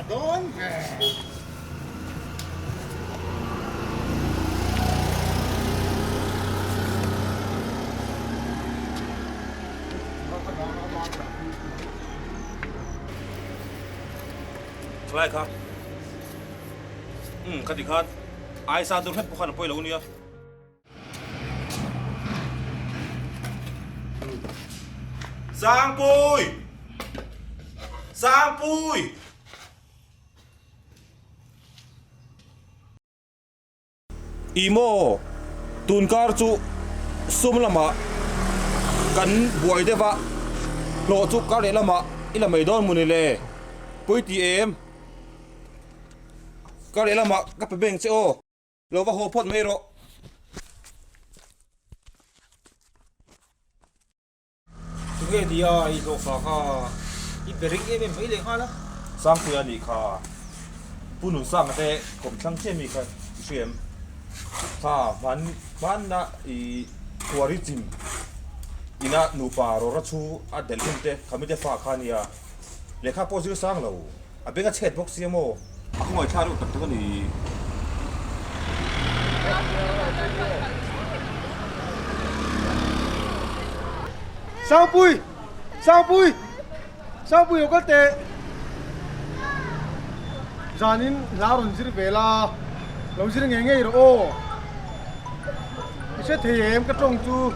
โดนใช่ครับคดีคันไอ้ซาดูให้พวกข้าไปแล้วเนี่ยสางปุยสางปุยอีโมตุนการจูซุ่มละมากันบวยเดวะโลจุการเลละมาอิละไม่โดนมุนิเลปุยตีเอ็มการเลละมากับเบงเซโอโลว่าโฮพอดไม่รอทุกอย่างดีอ่ะอีโลฟ้าค่ะอีเบริกเอ็มไม่เลยค่ะละสร้างเพื่อนอีกค่ะผู้หนุ่มสร้างแต่ผมช่างเชื่อมีกันเชื่อมค่ะมันนะอีทัวริจิมอีน่ะหนูป่ารถชูอัดเดลฟินเต้เขาไม่ได้ฝากขานี่อ่ะเลขาโพสต์สร้างเราอ่ะเป็นกับเช็ดบ็อกซี่โม่อ่ะคุณหมอชาลูกตัดตัวนี้sao bui sao bui sao bui có tệ giờ nên lao rồi chỉ về là lâu chỉ nghe nghe rồi ô sẽ thể em cái trong chú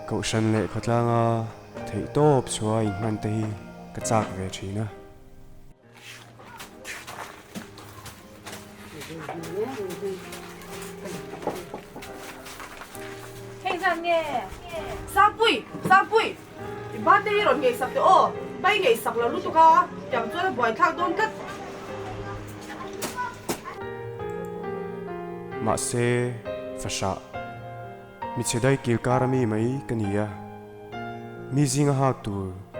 cậu sân lệ khát lang thấy tốt xóa in man tây cái chạc về trí nữa Hey rằng nghe Sao bụi Bạn đây rồi nghề sập ô Bay nghề sập là lúc tụi ca Chẳng cho nó bòi thang đôn cất Mà xe Phá sạ Mi chế đây kêu karami mấy cái này à Mi riêng hạ tù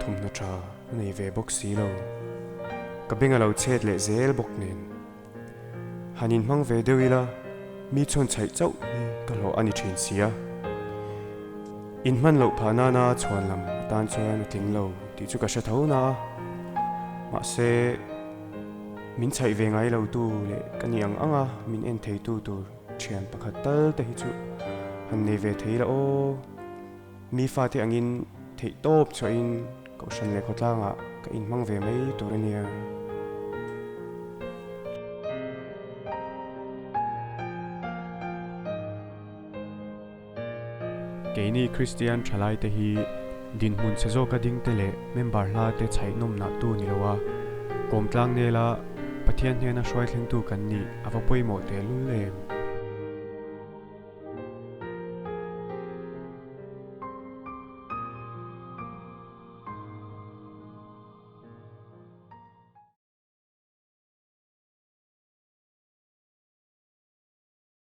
Thùng nó trà Này về bốc xí lâu Cả bên lâu chết lệ dễ bốc nên Hà nhìn mang về đều là Mi chôn chạy cháu Cả lâu anh chuyện xí à In man lâu phá na na chọn làm Tan cho anh tiếng lâu Thì chú cả sẽ thấu na Mà xe Mình chạy về ngay lâu tu lệ Cái này ăn à Mình em thấy tu tu Chuyện pakhat tớ tới chú Hắn này về thấy là ô Mi pha thì anh in Thấy tốt cho in Cậu sân lệ khó tlang ạ Cái in mang về mấy tổ này nè Cái này Christian trả lại tới hi Din hun sẽ dô cả đinh tế lệ Member la tế chạy nôm nạ tu nì lâu à Gồm tlang nè là Pathian hê na xoay thling tu cần nì Ava bôi mộ tế lưu lệ